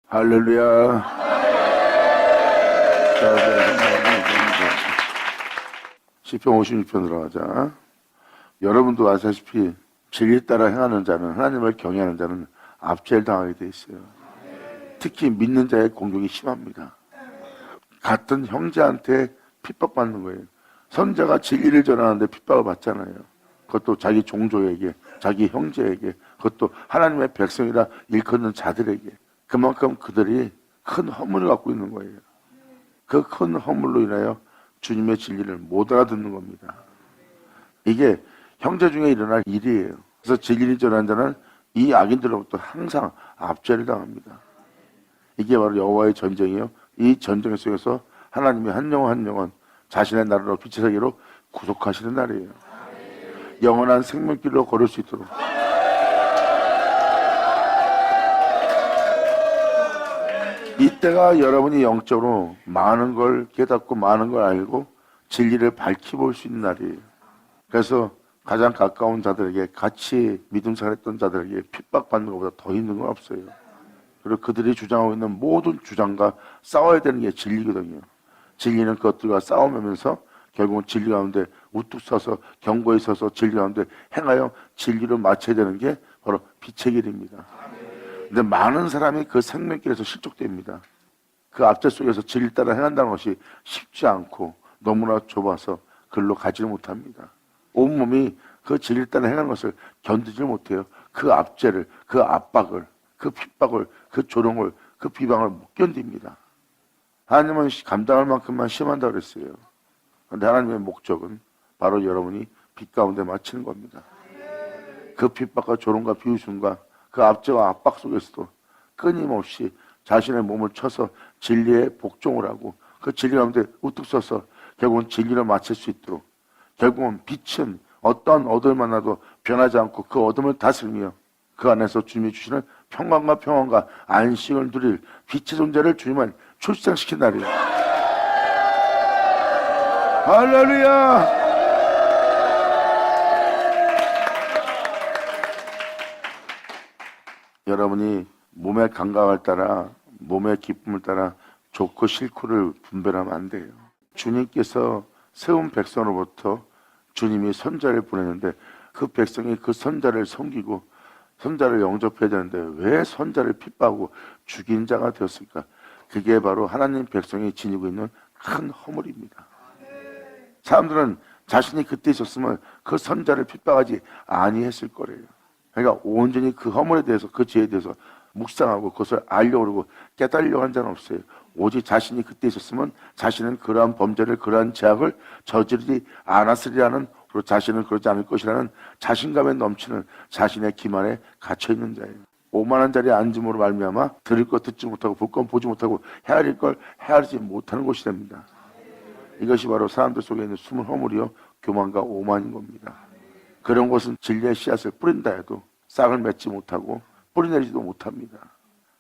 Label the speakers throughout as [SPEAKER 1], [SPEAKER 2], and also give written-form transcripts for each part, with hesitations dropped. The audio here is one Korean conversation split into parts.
[SPEAKER 1] 할렐루야. 시편 56편 들어가자. 여러분도 아시다시피 진리 따라 행하는 자는, 하나님을 경외하는 자는 압제를 당하게 돼 있어요. 특히 믿는 자의 공격이 심합니다. 같은 형제한테 핍박받는 거예요. 선자가 진리를 전하는데 핍박을 받잖아요. 그것도 자기 종족에게, 자기 형제에게, 그것도 하나님의 백성이라 일컫는 자들에게. 그만큼 그들이 큰 허물을 갖고 있는 거예요. 그 큰 허물로 인하여 주님의 진리를 못 알아듣는 겁니다. 이게 형제 중에 일어날 일이에요. 그래서 진리를 전하는 자는 이 악인들로부터 항상 압제를 당합니다. 이게 바로 여호와의 전쟁이요. 이 전쟁 속에서 하나님이 한 영혼 한 영혼 자신의 나라로 빛의 세계로 구속하시는 날이에요. 영원한 생명길로 걸을 수 있도록. 이때가 여러분이 영적으로 많은 걸 깨닫고 많은 걸 알고 진리를 밝혀볼 수 있는 날이에요. 그래서 가장 가까운 자들에게, 같이 믿음 생활했던 자들에게 핍박받는 것보다 더 힘든 건 없어요. 그리고 그들이 주장하고 있는 모든 주장과 싸워야 되는 게 진리거든요. 진리는 그것들과 싸우면서 결국은 진리 가운데 우뚝 서서 경고에 서서 진리 가운데 행하여 진리로 맞춰야 되는 게 바로 빛의 길입니다. 근데 많은 사람이 그 생명길에서 실족됩니다. 그 압제 속에서 진리 따라 행한다는 것이 쉽지 않고 너무나 좁아서 글로 가지를 못합니다. 온몸이 그 진리 따라 행하는 것을 견디지 못해요. 그 압제를, 그 압박을, 그 핍박을, 그 조롱을, 그 비방을 못 견딥니다. 하나님은 감당할 만큼만 시험한다고 그랬어요. 그런데 하나님의 목적은 바로 여러분이 빛 가운데 맞추는 겁니다. 그 핍박과 조롱과 비웃음과 그 압제와 압박 속에서도 끊임없이 자신의 몸을 쳐서 진리에 복종을 하고 그 진리 가운데 우뚝 서서 결국은 진리로 맞출 수 있도록, 결국은 빛은 어떠한 어둠을 만나도 변하지 않고 그 어둠을 다스리며 그 안에서 주님이 주시는 평강과 안식을 누릴 빛의 존재를 주님은 출생시킨 날이에요. 할렐루야. 여러분이 몸의 감각을 따라, 몸의 기쁨을 따라 좋고 싫고를 분별하면 안 돼요. 주님께서 세운 백성으로부터 주님이 선자를 보내는데 그 백성이 그 선자를 섬기고 선자를 영접해야 되는데 왜 선자를 핍박하고 죽인 자가 되었을까? 그게 바로 하나님 백성이 지니고 있는 큰 허물입니다. 사람들은 자신이 그때 있었으면 그 선자를 핍박하지 아니했을 거래요. 그러니까 온전히 그 허물에 대해서, 그 죄에 대해서 묵상하고 그것을 알려고 그러고 깨달으려고 한 자는 없어요. 오직 자신이 그때 있었으면 자신은 그러한 범죄를, 그러한 죄악을 저지르지 않았으리라는, 그리고 자신은 그러지 않을 것이라는 자신감에 넘치는 자신의 기만에 갇혀있는 자예요. 오만한 자리에 앉음으로 말미암아 들을 것 듣지 못하고 볼 것 보지 못하고 헤아릴 걸 헤아리지 못하는 곳이 됩니다. 이것이 바로 사람들 속에 있는 숨은 허물이요 교만과 오만인 겁니다. 그런 곳은 진리의 씨앗을 뿌린다 해도 싹을 맺지 못하고 뿌리내리지도 못합니다.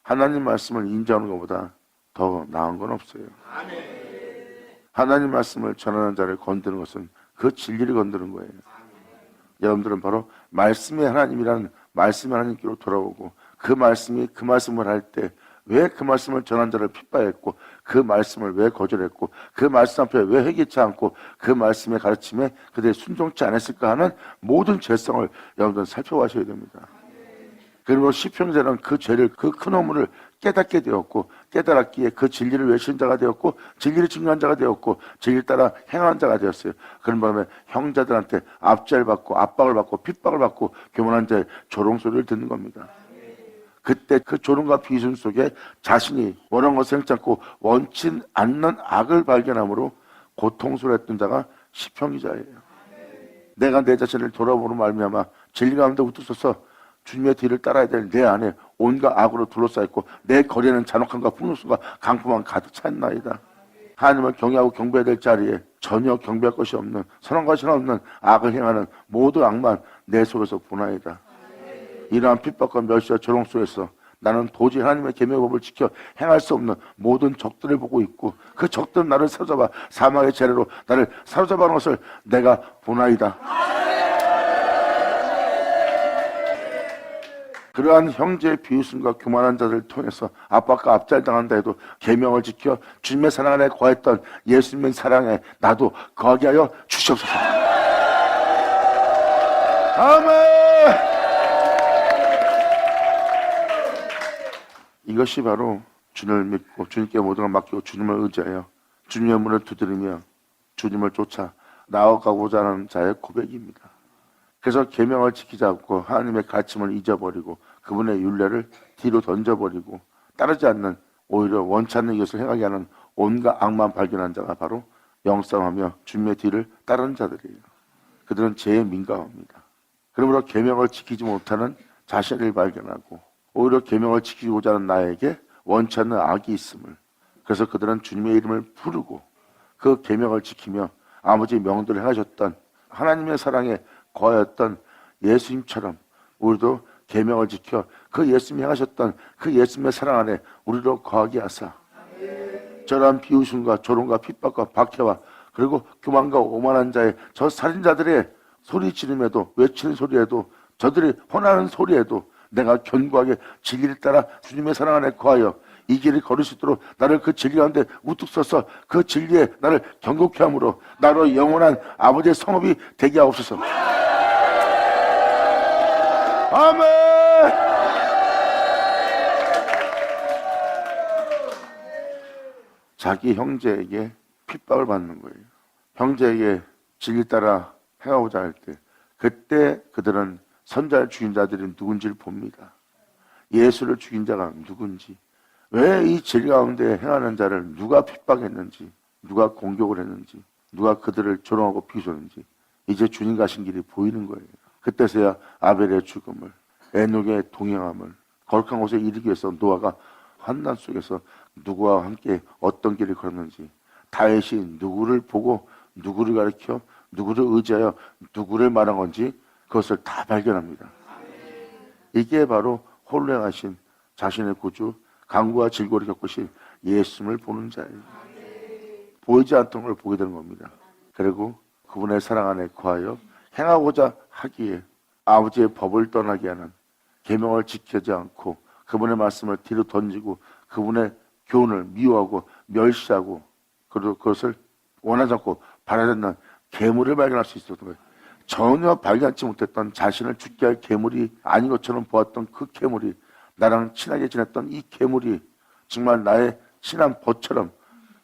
[SPEAKER 1] 하나님 말씀을 인정하는 것보다 더 나은 건 없어요. 하나님 말씀을 전하는 자를 건드는 것은 그 진리를 건드는 거예요. 여러분들은 바로 말씀의 하나님이라는 말씀의 하나님께로 돌아오고 그 말씀이 그 말씀을 할 때 왜 그 말씀을 전한 자를 핍박했고 그 말씀을 왜 거절했고 그 말씀 앞에 왜 회개치 않고 그 말씀의 가르침에 그들이 순종치 않았을까 하는 모든 죄성을 여러분들은 살펴보셔야 됩니다. 그리고 시편자는 그 죄를, 그 큰 허물을 깨닫게 되었고 깨달았기에 그 진리를 외치는 자가 되었고 진리를 증거한 자가 되었고 진리를 따라 행하는 자가 되었어요. 그런 바람에 형제들한테 압제를 받고 압박을 받고 핍박을 받고 교만한 자의 조롱소리를 듣는 겁니다. 그때 그 조롱과 비웃음 속에 자신이 원한 것을 행치 않고 원치 않는 악을 발견함으로 고통스러워 했던 자가 시편 기자예요. 내가 내 자신을 돌아보는 말미암아 진리 가운데 우뚝 서서 주님의 뒤를 따라야 될 내 안에 온갖 악으로 둘러싸였고 내 거리에는 잔혹함과 폭력성과 강포만 가득 찼나이다. 하나님을 경외하고 경배해야 될 자리에 전혀 경배할 것이 없는, 선한 것이 없는 악을 행하는 모든 악만 내 속에서 보나이다. 이러한 핍박과 멸시와 조롱 속에서 나는 도저히 하나님의 계명의 법을 지켜 행할 수 없는 모든 적들을 보고 있고 그 적들은 나를 사로잡아 사망의 재래로 나를 사로잡아놓은 것을 내가 보나이다. 그러한 형제의 비웃음과 교만한 자들을 통해서 압박과 압살당한다 해도 계명을 지켜 주님의 사랑 안에 거했던 예수님의 사랑에 나도 거하게 하여 주시옵소서. 아멘. 이것이 바로 주님을 믿고 주님께 모든 걸 맡기고 주님을 의지하여 주님의 문을 두드리며 주님을 쫓아 나아가고자 하는 자의 고백입니다. 그래서 계명을 지키지 않고 하나님의 가르침을 잊어버리고 그분의 율례를 뒤로 던져버리고 따르지 않는, 오히려 원치 않는 이것을 행하게 하는 온갖 악만 발견한 자가 바로 영싸움하며 주님의 뒤를 따르는 자들이에요. 그들은 죄에 민감합니다. 그러므로 계명을 지키지 못하는 자신을 발견하고 오히려 계명을 지키고자 하는 나에게 원치 않는 악이 있음을, 그래서 그들은 주님의 이름을 부르고 그 계명을 지키며 아버지 명도를 행하셨던 하나님의 사랑에 거하였던 예수님처럼 우리도 계명을 지켜 그 예수님이 행하셨던 그 예수님의 사랑 안에 우리로 거하게 하사 저러한 비웃음과 조롱과 핍박과 박해와 그리고 교만과 오만한 자의 저 살인자들의 소리 지름에도 외치는 소리에도 저들이 혼하는 소리에도 내가 견고하게 진리를 따라 주님의 사랑 안에 거하여 이 길을 걸을 수 있도록 나를 그 진리 가운데 우뚝 서서 그 진리에 나를 견고케 함으로 나로 영원한 아버지의 성업이 되게 하옵소서. 아멘. 자기 형제에게 핍박을 받는 거예요. 형제에게 진리 따라 행하고자 할 때 그때 그들은 선자를 죽인 자들이 누군지를 봅니다. 예수를 죽인 자가 누군지, 왜 이 진리 가운데 행하는 자를 누가 핍박했는지, 누가 공격을 했는지, 누가 그들을 조롱하고 비웃었는지 이제 주님 가신 길이 보이는 거예요. 그때서야 아벨의 죽음을, 에녹의 동행함을, 거룩한 곳에 이르기 위해서 노아가 환난 속에서 누구와 함께 어떤 길을 걸었는지, 다윗이 누구를 보고 누구를 가리켜 누구를 의지하여 누구를 말한 건지 그것을 다 발견합니다. 이게 바로 홀로 행하신 자신의 구주, 강구와 질고를 겪으신 예수님을 보는 자예요. 보이지 않던 걸 보게 되는 겁니다. 그리고 그분의 사랑 안에 거하여 행하고자 하기에 아버지의 법을 떠나게 하는, 계명을 지키지 않고 그분의 말씀을 뒤로 던지고 그분의 교훈을 미워하고 멸시하고 그리고 그것을 원하지 않고 바라지 않는 괴물을 발견할 수 있었던 거예요. 전혀 발견하지 못했던 자신을 죽게 할 괴물이 아닌 것처럼 보았던 그 괴물이, 나랑 친하게 지냈던 이 괴물이 정말 나의 친한 벗처럼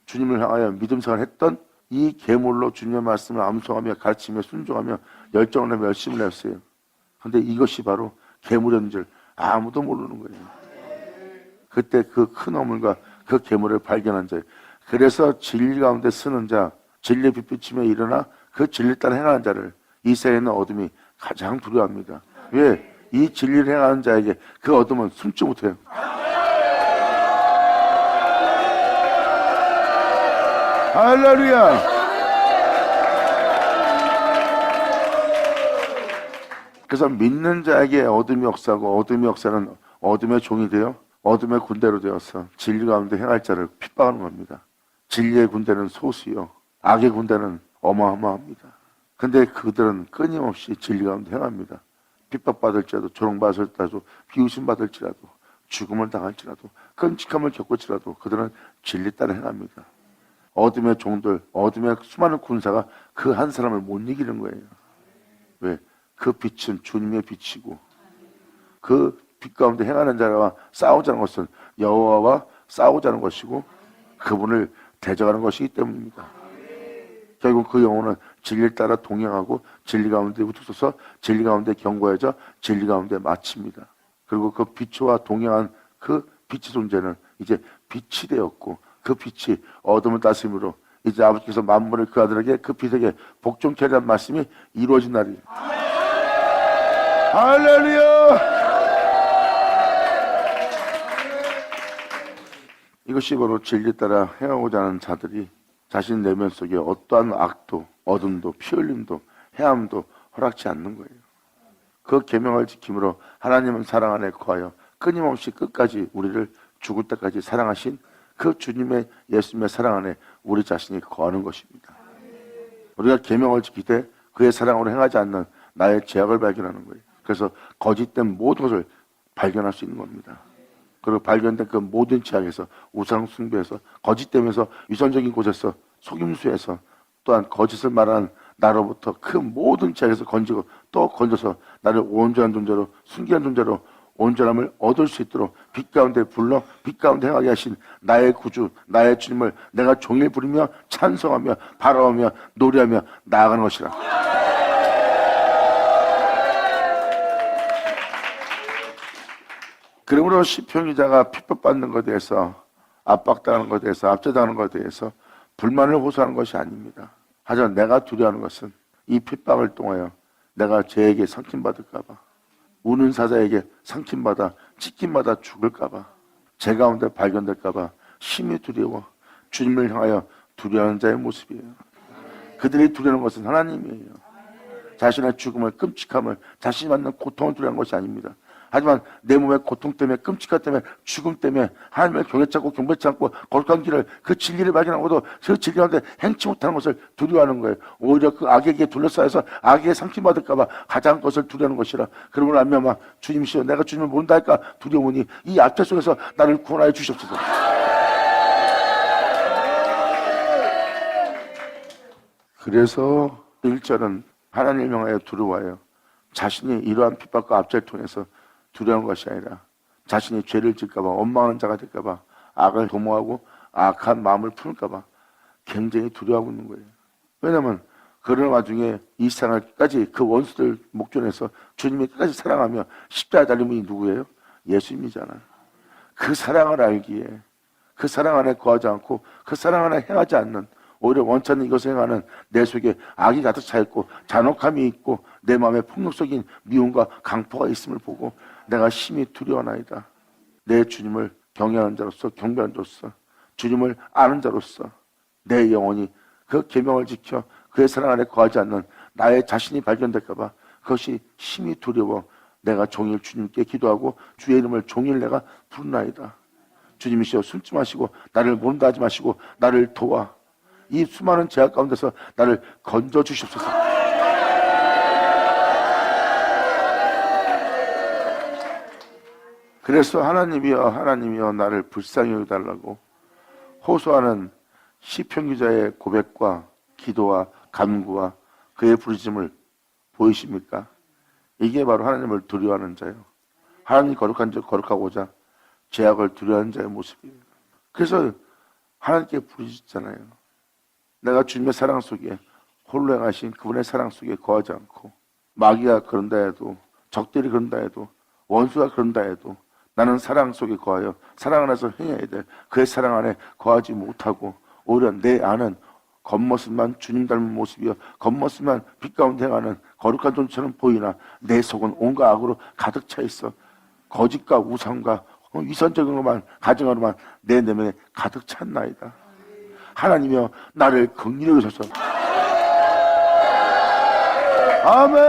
[SPEAKER 1] 주님을 향하여 믿음 생활을 했던 이 괴물로 주님의 말씀을 암송하며 가르치며 순종하며 열정을 하며 열심을 했어요. 그런데 이것이 바로 괴물인 줄 아무도 모르는 거예요. 그때 그 큰 어물과 그 괴물을 발견한 자예요. 그래서 진리 가운데 쓰는 자, 진리의 빛비침에 일어나 그 진리 따라 행하는 자를 이 세에는 어둠이 가장 두려워합니다. 왜? 이 진리를 행하는 자에게 그 어둠은 숨지 못해요. 할렐루야. 그래서 믿는 자에게 어둠이 역사하고 어둠의 역사는 어둠의 종이 되어 어둠의 군대로 되어서 진리 가운데 행할 자를 핍박하는 겁니다. 진리의 군대는 소수요, 악의 군대는 어마어마합니다. 근데 그들은 끊임없이 진리 가운데 행합니다. 핍박받을지라도, 조롱받을지라도, 비웃음받을지라도, 죽음을 당할지라도, 끔찍함을 겪을지라도 그들은 진리 따라 행합니다. 어둠의 종들, 어둠의 수많은 군사가 그 한 사람을 못 이기는 거예요. 왜? 그 빛은 주님의 빛이고 그 빛 가운데 행하는 자와 싸우자는 것은 여호와와 싸우자는 것이고 그분을 대적하는 것이기 때문입니다. 결국 그 영혼은 진리를 따라 동행하고 진리 가운데 우뚝 서서 진리 가운데 견고해져 진리 가운데 마칩니다. 그리고 그 빛과 동행한 그 빛의 존재는 이제 빛이 되었고 그 빛이 어둠을 다스림으로 이제 아버지께서 만물을 그 아들에게 그 빛에게 복종케 하라는 말씀이 이루어진 날이에요. 할렐루야. 이것이 바로 진리 따라 행하고자 하는 자들이 자신 내면 속에 어떠한 악도, 어둠도, 피 흘림도, 해함도 허락지 않는 거예요. 그 계명을 지킴으로 하나님은 사랑 안에 거하여 끊임없이 끝까지 우리를 죽을 때까지 사랑하신 그 주님의 예수님의 사랑 안에 우리 자신이 거하는 것입니다. 우리가 계명을 지킬 때 그의 사랑으로 행하지 않는 나의 죄악을 발견하는 거예요. 그래서 거짓된 모든 것을 발견할 수 있는 겁니다. 그리고 발견된 그 모든 죄악에서, 우상 숭배에서, 거짓됨에서, 위선적인 곳에서, 속임수에서, 또한 거짓을 말하는 나로부터 그 모든 죄악에서 건지고 또 건져서 나를 온전한 존재로, 순결한 존재로 온전함을 얻을 수 있도록 빛 가운데 불러 빛 가운데 행하게 하신 나의 구주, 나의 주님을 내가 종일 부르며 찬송하며 바라보며 노래하며 나아가는 것이라. 그러므로 시편 기자가 핍박받는 것에 대해서, 압박당하는 것에 대해서, 압제당하는 것에 대해서 불만을 호소하는 것이 아닙니다. 하지만 내가 두려워하는 것은 이 핍박을 통하여 내가 죄에게 상침받을까 봐, 우는 사자에게 상침받아 찢김받아 죽을까 봐, 죄 가운데 발견될까 봐 심히 두려워 주님을 향하여 두려워하는 자의 모습이에요. 그들이 두려워하는 것은 하나님이에요. 자신의 죽음을, 끔찍함을, 자신이 받는 고통을 두려워하는 것이 아닙니다. 하지만 내 몸의 고통 때문에, 끔찍함 때문에, 죽음 때문에 하나님을 경외찮고 경배치 않고 거룩한 길을, 그 진리를 발견하고도 그 진리 가운데 행치 못하는 것을 두려워하는 거예요. 오히려 그 악에게 둘러싸여서 악에게 상심받을까 봐 가장 것을 두려워하는 것이라. 그러므로 알면 주님이시여, 내가 주님을 모른다 할까 두려우니 이 압제 속에서 나를 구원하여 주시옵소서. 그래서 1절은 하나님을 향하여 두려워하여 자신이 이러한 핍박과 압제를 통해서 두려운 것이 아니라 자신이 죄를 질까봐, 원망하는 자가 될까봐, 악을 도모하고 악한 마음을 품을까봐 굉장히 두려워하고 있는 거예요. 왜냐하면 그런 와중에 이 세상을 끝까지 그 원수들 목전에서 주님이 끝까지 사랑하며 십자가에 달린 분이 누구예요? 예수님이잖아요. 그 사랑을 알기에, 그 사랑 안에 거하지 않고 그 사랑 안에 행하지 않는, 오히려 원치 않는 이것을 행하는 내 속에 악이 가득 차 있고 잔혹함이 있고 내 마음에 폭력적인 미움과 강포가 있음을 보고 내가 심히 두려워하나이다. 내 주님을 경외하는 자로서, 경배하는 자로서, 주님을 아는 자로서 내 영혼이 그 계명을 지켜 그의 사랑 안에 거하지 않는 나의 자신이 발견될까 봐 그것이 심히 두려워 내가 종일 주님께 기도하고 주의 이름을 종일 내가 부르나이다. 주님이시여, 숨지 마시고 나를 모른다 하지 마시고 나를 도와 이 수많은 죄악 가운데서 나를 건져 주시옵소서. 그래서 하나님이여, 하나님이여, 나를 불쌍히 여겨달라고 호소하는 시편 기자의 고백과 기도와 간구와 그의 부르심을 보이십니까? 이게 바로 하나님을 두려워하는 자예요. 하나님이 거룩한 자, 거룩하고자 죄악을 두려워하는 자의 모습이에요. 그래서 하나님께 부르짖잖아요. 내가 주님의 사랑 속에, 홀로 행하신 그분의 사랑 속에 거하지 않고 마귀가 그런다 해도, 적들이 그런다 해도, 원수가 그런다 해도 나는 사랑 속에 거하여 사랑 안에서 행해야 돼. 그의 사랑 안에 거하지 못하고 오히려 내 안은 겉모습만 주님 닮은 모습이여, 겉모습만 빛 가운데 행하는 거룩한 존재처럼 보이나 내 속은 온갖 악으로 가득 차 있어. 거짓과 우상과 위선적인 것만, 가정으로만 내 내면에 가득 찼나이다. 하나님이여, 나를 긍휼히 여기소서. 아멘.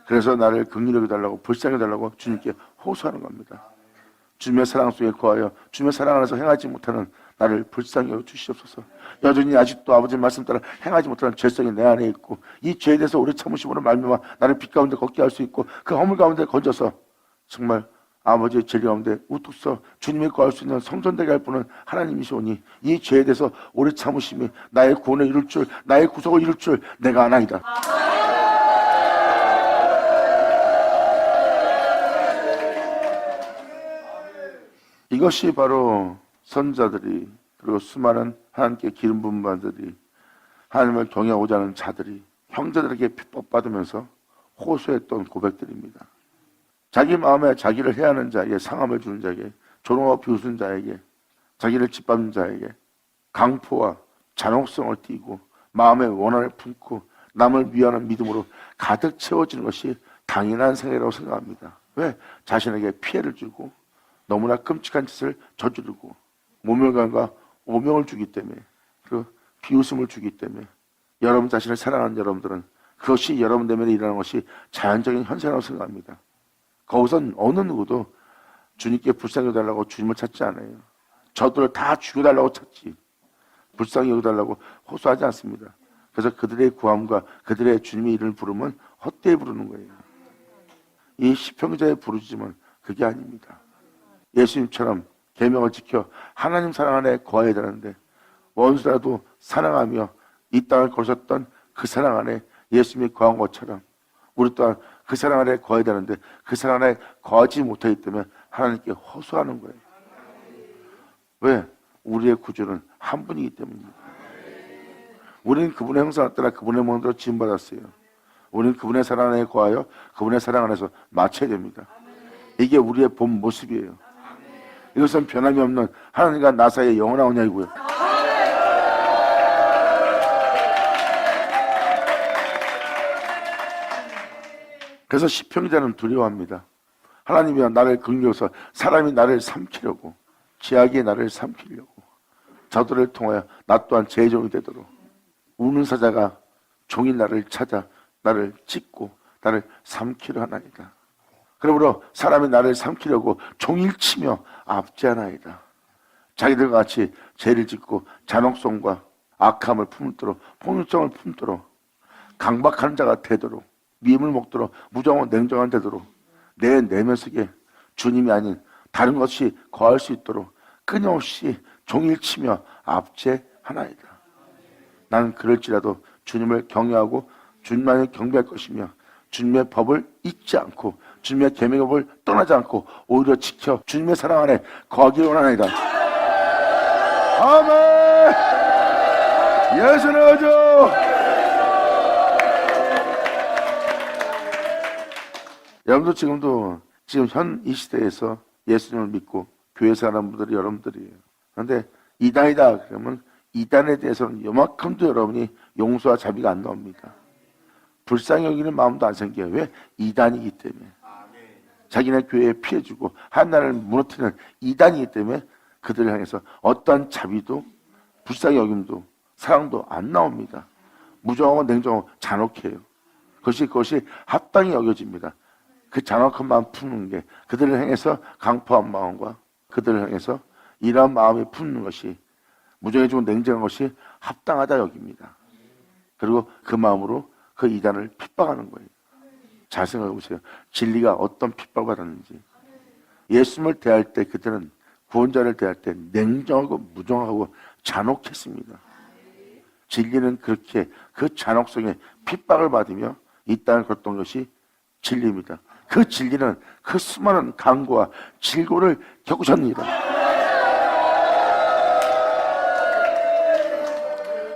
[SPEAKER 1] 그래서 나를 긍휼히 여겨달라고, 불쌍히 여겨달라고 주님께 호소하는 겁니다. 주님의 사랑 속에 거하여 주님의 사랑 안에서 행하지 못하는 나를 불쌍히 여겨 주시옵소서. 여전히 아직도 아버지의 말씀 따라 행하지 못하는 죄성이 내 안에 있고 이 죄에 대해서 오래 참으심으로 말미암아 나를 빛 가운데 걷게 할 수 있고 그 허물 가운데 건져서 정말 아버지의 진리 가운데 우뚝 서 주님이 거할 수 있는 성전 되게 할 분은 하나님이시오니 이 죄에 대해서 오래 참으심이 나의 구원을 이룰 줄, 나의 구속을 이룰 줄 내가 아나이다. 이것이 바로 선자들이, 그리고 수많은 하나님께 기름 부은 자들이, 하나님을 경외하고자 하는 자들이 형제들에게 핍박받으면서 호소했던 고백들입니다. 자기 마음에 자기를 해하는 자에게, 상함을 주는 자에게, 조롱하고 비웃은 자에게, 자기를 짓밟는 자에게 강포와 잔혹성을 띠고 마음의 원한을 품고 남을 위하는 믿음으로 가득 채워지는 것이 당연한 생애라고 생각합니다. 왜? 자신에게 피해를 주고 너무나 끔찍한 짓을 저지르고 모멸감과 오명을 주기 때문에, 그 비웃음을 주기 때문에 여러분 자신을 사랑하는 여러분들은 그것이 여러분 내면에 일어나는 것이 자연적인 현상이라고 생각합니다. 거기선 어느 누구도 주님께 불쌍히 여겨달라고 주님을 찾지 않아요. 저들을 다 죽여달라고 찾지 불쌍히 여겨달라고 호소하지 않습니다. 그래서 그들의 구함과 그들의 주님의 이름을 부르면 헛되이 부르는 거예요. 이 시편기자의 부르짖음은 그게 아닙니다. 예수님처럼 계명을 지켜 하나님 사랑 안에 거해야 되는데 원수라도 사랑하며 이 땅을 걸으셨던 그 사랑 안에 예수님이 거한 것처럼 우리 또한 그 사랑 안에 거해야 되는데 그 사랑 안에 거하지 못하기 때문에 하나님께 호소하는 거예요. 왜? 우리의 구주는 한 분이기 때문입니다. 우리는 그분의 형상을 따라 그분의 모습으로 지음받았어요. 우리는 그분의 사랑 안에 거하여 그분의 사랑 안에서 맞춰야 됩니다. 이게 우리의 본 모습이에요. 이것은 변함이 없는 하나님과 나 사이의 영원한 언약이고요. 그래서 시편기자는 두려워합니다. 하나님이 나를 긍휼해서 사람이 나를 삼키려고 죄악이 나를 삼키려고 저들을 통하여 나 또한 제종이 되도록 우는 사자가 종일 나를 찾아 나를 찢고 나를 삼키려 하나이다. 그러므로 사람이 나를 삼키려고 종일 치며 압제하나이다. 자기들 같이 죄를 짓고 잔혹성과 악함을 품도록 폭력성을 품도록 강박하는 자가 되도록 미움을 먹도록 무정한 냉정한 되도록 내 내면 속에 주님이 아닌 다른 것이 거할 수 있도록 끊임없이 종일 치며 압제하나이다. 나는 그럴지라도 주님을 경외하고 주님만을 경배할 것이며 주님의 법을 잊지 않고 주님의 계명법을 떠나지 않고 오히려 지켜 주님의 사랑 안에 거하기를 원하나이다. 아멘. 예수는 주. 여러분도 지금 현 이 시대에서 예수님을 믿고 교회 사람들이 여러분들이에요. 그런데 이단이다 그러면 이단에 대해서는 요만큼도 여러분이 용서와 자비가 안 나옵니다. 불쌍히 여기는 마음도 안 생겨요. 왜? 이단이기 때문에. 자기네 교회에 피해주고 하나님을 무너뜨리는 이단이기 때문에 그들을 향해서 어떠한 자비도 불쌍히 여김도 사랑도 안 나옵니다. 무정하고 냉정하고 잔혹해요. 그것이 합당히 여겨집니다. 그 잔혹한 마음 푸는 게 그들을 향해서 강포한 마음과 그들을 향해서 이러한 마음이 푸는 것이 무정해지고 냉정한 것이 합당하다 여깁니다. 그리고 그 마음으로 그 이단을 핍박하는 거예요. 잘 생각해 보세요. 진리가 어떤 핍박을 받았는지. 예수님을 대할 때 그들은 구원자를 대할 때 냉정하고 무정하고 잔혹했습니다. 진리는 그렇게 그 잔혹성에 핍박을 받으며 이 땅을 걸었던 것이 진리입니다. 그 진리는 그 수많은 강고와 질고를 겪으셨습니다.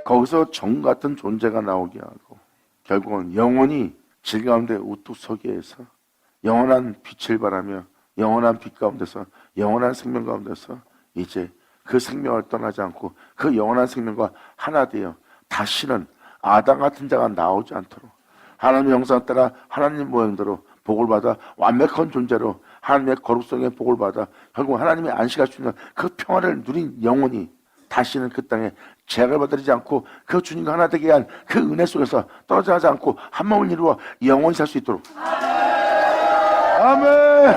[SPEAKER 1] 거기서 정 같은 존재가 나오게 하고 결국은 영원히 질 가운데 우뚝 서게 해서 영원한 빛을 발하며 영원한 빛 가운데서 영원한 생명 가운데서 이제 그 생명을 떠나지 않고 그 영원한 생명과 하나 되어 다시는 아담 같은 자가 나오지 않도록 하나님의 형상 따라 하나님 모양대로 복을 받아 완벽한 존재로 하나님의 거룩성의 복을 받아 결국 하나님의 안식할 수 있는 그 평화를 누린 영혼이 다시는 그 땅에 죄악을 받들이지 않고 그 주님과 하나 되게 한 그 은혜 속에서 떨어져 가지 않고 한 마음을 이루어 영원히 살 수 있도록. 아멘.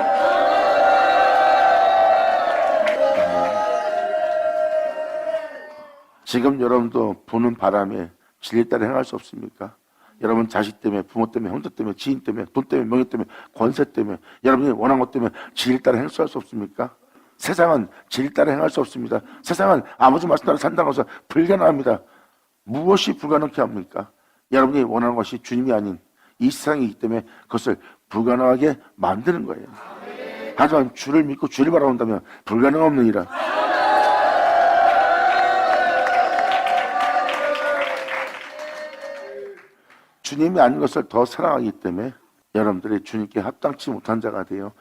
[SPEAKER 1] 지금 여러분도 부는 바람에 진리 따라 행할 수 없습니까? 여러분 자식 때문에, 부모 때문에, 형제 때문에, 지인 때문에, 돈 때문에, 명예 때문에, 권세 때문에, 여러분이 원하는 것 때문에 진리 따라 행할 수 없습니까? 세상은 진리 따라 행할 수 없습니다. 세상은 아버지 말씀 따라 산다고 해서 불가능합니다. 무엇이 불가능케 합니까? 여러분이 원하는 것이 주님이 아닌 이 세상이기 때문에 그것을 불가능하게 만드는 거예요. 하지만 주를 믿고 주를 바라본다면 불가능 없느니라. 주님이 아닌 것을 더 사랑하기 때문에 여러분들이 주님께 합당치 못한 자가 되어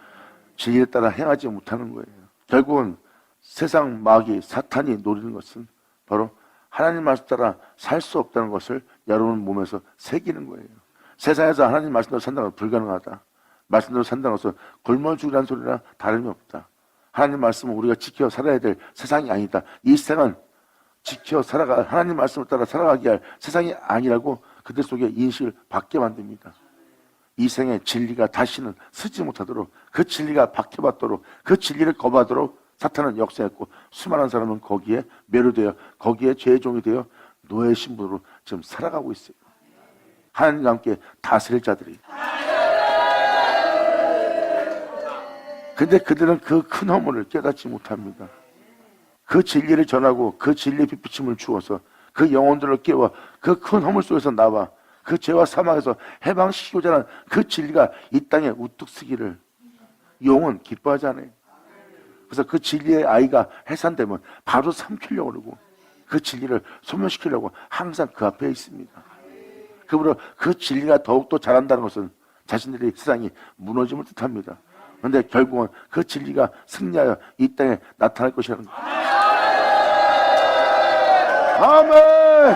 [SPEAKER 1] 진리에 따라 행하지 못하는 거예요. 결국은 세상 마귀 사탄이 노리는 것은 바로 하나님 말씀 따라 살 수 없다는 것을 여러분 몸에서 새기는 거예요. 세상에서 하나님 말씀대로 산다는 건 불가능하다. 말씀대로 산다는 것은 굶어 죽으라는 소리나 다름이 없다. 하나님 말씀은 우리가 지켜 살아야 될 세상이 아니다. 이 세상은 지켜 살아가 하나님 말씀을 따라 살아가게 할 세상이 아니라고 그들 속에 인식을 받게 만듭니다. 이 생의 진리가 다시는 쓰지 못하도록 그 진리가 박해받도록 그 진리를 거부하도록 사탄은 역사했고 수많은 사람은 거기에 매료되어 거기에 죄의 종이 되어 노예 신분으로 지금 살아가고 있어요. 하나님과 함께 다스릴 자들이. 근데 그들은 그 큰 허물을 깨닫지 못합니다. 그 진리를 전하고 그 진리의 빛비침을 주어서 그 영혼들을 깨워 그 큰 허물 속에서 나와 그 죄와 사망에서 해방시키고자 하는 그 진리가 이 땅에 우뚝 서기를 영은 기뻐하지 않아요. 그래서 그 진리의 아이가 해산되면 바로 삼키려고 그러고 그 진리를 소멸시키려고 항상 그 앞에 있습니다. 그러므로 그 진리가 더욱더 자란다는 것은 자신들의 세상이 무너짐을 뜻합니다. 그런데 결국은 그 진리가 승리하여 이 땅에 나타날 것이라는 거예요. 아멘!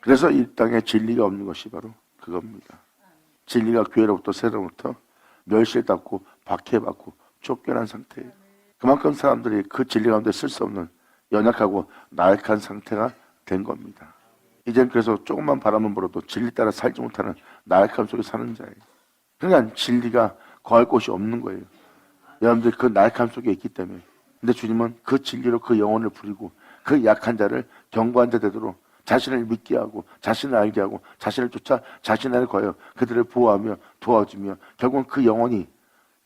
[SPEAKER 1] 그래서 이 땅에 진리가 없는 것이 바로 그겁니다. 진리가 교회로부터 세상부터 멸시받고 박해받고 쫓겨난 상태예요. 그만큼 사람들이 그 진리 가운데 쓸 수 없는 연약하고 나약한 상태가 된 겁니다. 이젠 그래서 조금만 바람만 불어도 진리 따라 살지 못하는 나약함 속에 사는 자예요. 그러니까 진리가 거할 곳이 없는 거예요. 여러분들 그 나약함 속에 있기 때문에. 근데 주님은 그 진리로 그 영혼을 부리고 그 약한 자를 견고한 자 되도록 자신을 믿게 하고 자신을 알게 하고 자신을 쫓아 자신을 거여 그들을 보호하며 도와주며 결국은 그 영혼이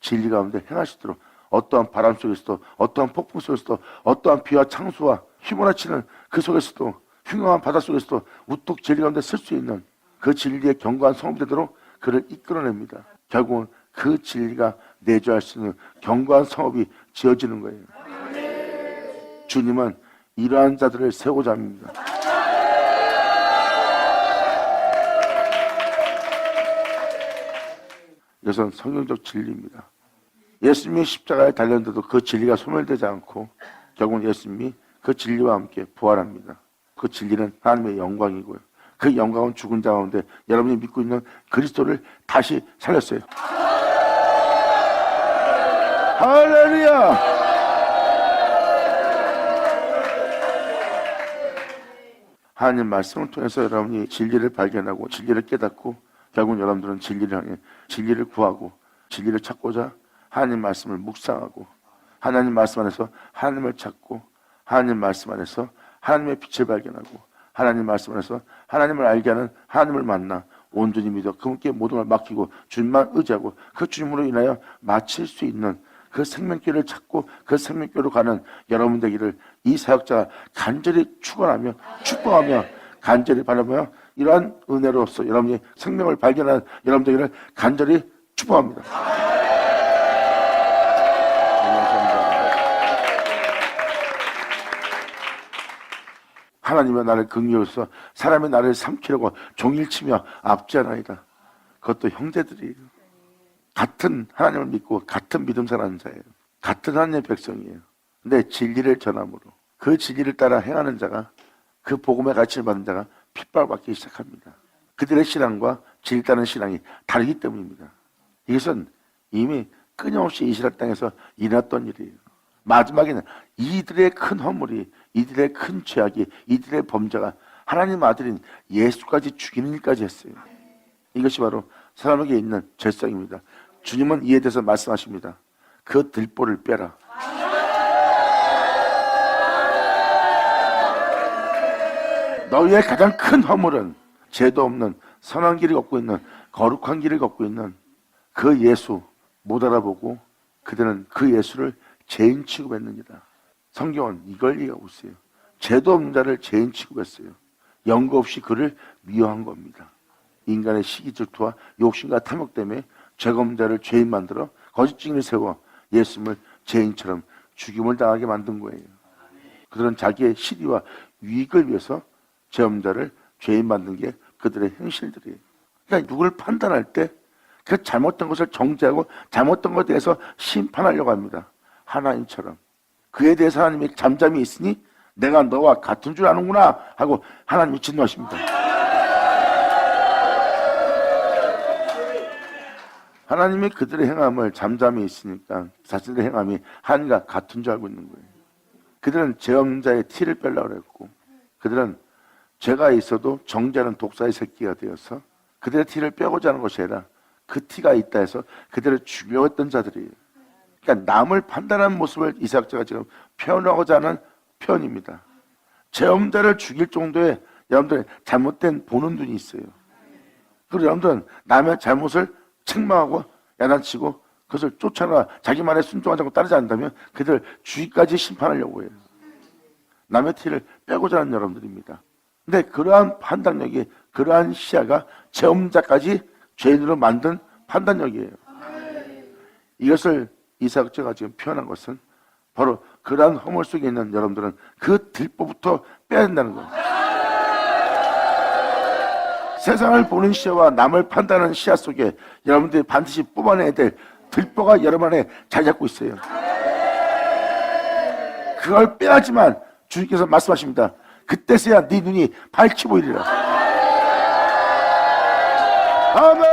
[SPEAKER 1] 진리 가운데 행하시도록 어떠한 바람 속에서도 어떠한 폭풍 속에서도 어떠한 비와 창수와 휘몰아치는 그 속에서도 흉흉한 바다 속에서도 우뚝 진리 가운데 쓸 수 있는 그 진리의 견고한 성읍이 되도록 그를 이끌어냅니다. 결국은 그 진리가 내주할 수 있는 견고한 성읍이 지어지는 거예요. 주님은 이러한 자들을 세우고자 합니다. 이것은 성경적 진리입니다. 예수님이 십자가에 달렸는데도 그 진리가 소멸되지 않고 결국은 예수님이 그 진리와 함께 부활합니다. 그 진리는 하나님의 영광이고요. 그 영광은 죽은 자 가운데 여러분이 믿고 있는 그리스도를 다시 살렸어요. 할렐루야! 하나님 말씀을 통해서 여러분이 진리를 발견하고 진리를 깨닫고 결국 여러분들은 진리를 향해 진리를 구하고 진리를 찾고자 하나님 말씀을 묵상하고 하나님 말씀 안에서 하나님을 찾고 하나님 말씀 안에서 하나님의 빛을 발견하고 하나님 말씀 안에서 하나님을 알게 하는 하나님을 만나 온전히 믿어 그분께 모든 걸 맡기고 주님만 의지하고 그 주님으로 인하여 마칠 수 있는 그 생명길을 찾고 그 생명길로 가는 여러분 되기를 이 사역자가 간절히 축원하며 축복하며 간절히 바라며 이러한 은혜로서 여러분이 생명을 발견한 여러분 되기를 간절히 축복합니다. 하나님의 나를 긍휼해서 사람의 나를 삼키려고 종일치며 앞지하나이다. 그것도 형제들이에요. 같은 하나님을 믿고 같은 믿음 사는 자예요. 같은 하나님의 백성이에요. 근데 진리를 전함으로 그 진리를 따라 행하는 자가 그 복음의 가치를 받는 자가 핍박받기 시작합니다. 그들의 신앙과 진리 따르는 신앙이 다르기 때문입니다. 이것은 이미 끊임없이 이스라엘 땅에서 일어났던 일이에요. 마지막에는 이들의 큰 허물이 이들의 큰 죄악이 이들의 범죄가 하나님 아들인 예수까지 죽이는 일까지 했어요. 이것이 바로 사람에게 있는 죄성입니다. 주님은 이에 대해서 말씀하십니다. 그 들보를 빼라. 너희의 가장 큰 허물은 죄도 없는 선한 길을 걷고 있는 거룩한 길을 걷고 있는 그 예수 못 알아보고 그들은 그 예수를 죄인 취급했느니라. 성경은 이걸 얘기하고 있어요. 죄도 없는 자를 죄인 취급했어요. 연고 없이 그를 미워한 겁니다. 인간의 시기 질투와 욕심과 탐욕 때문에 죄가 없는 자를 죄인 만들어 거짓 증인을 세워 예수님을 죄인처럼 죽임을 당하게 만든 거예요. 그들은 자기의 실의와 유익을 위해서 죄 없는 자를 죄인 만든 게 그들의 행실들이에요. 그러니까 누굴 판단할 때 그 잘못된 것을 정죄하고 잘못된 것에 대해서 심판하려고 합니다. 하나님처럼. 그에 대해서 하나님이 잠잠히 있으니 내가 너와 같은 줄 아는구나 하고 하나님이 진노하십니다. 하나님이 그들의 행함을 잠잠히 있으니까 자신들의 행함이 하나님과 같은 줄 알고 있는 거예요. 그들은 죄 없는 자의 티를 빼려고 했고 그들은 죄가 있어도 정죄하는 독사의 새끼가 되어서 그들의 티를 빼고자 하는 것이 아니라 그 티가 있다 해서 그들을 죽이려고 했던 자들이에요. 그러니까 남을 판단하는 모습을 이삭자가 지금 표현하고자 하는 표현입니다. 제험자를 죽일 정도의 여러분들의 잘못된 보는 눈이 있어요. 그리고 여러분들은 남의 잘못을 책망하고 야단치고 그것을 쫓아가 자기 말에 순종하지 않고 따르지 않는다면 그들 죽이까지 심판하려고 해요. 남의 티를 빼고자 하는 여러분들입니다. 근데 그러한 판단력이, 그러한 시야가 제험자까지 죄인으로 만든 판단력이에요. 이것을 이삭자가 지금 표현한 것은 바로 그러한 허물 속에 있는 여러분들은 그 들보부터 빼야 된다는 거예요. 세상을 보는 시야와 남을 판단하는 시야 속에 여러분들이 반드시 뽑아내야 될 들보가 여러분 안에 자리 잡고 있어요. 그걸 빼야지만 주님께서 말씀하십니다. 그때서야 네 눈이 밝히 보이리라. 아멘.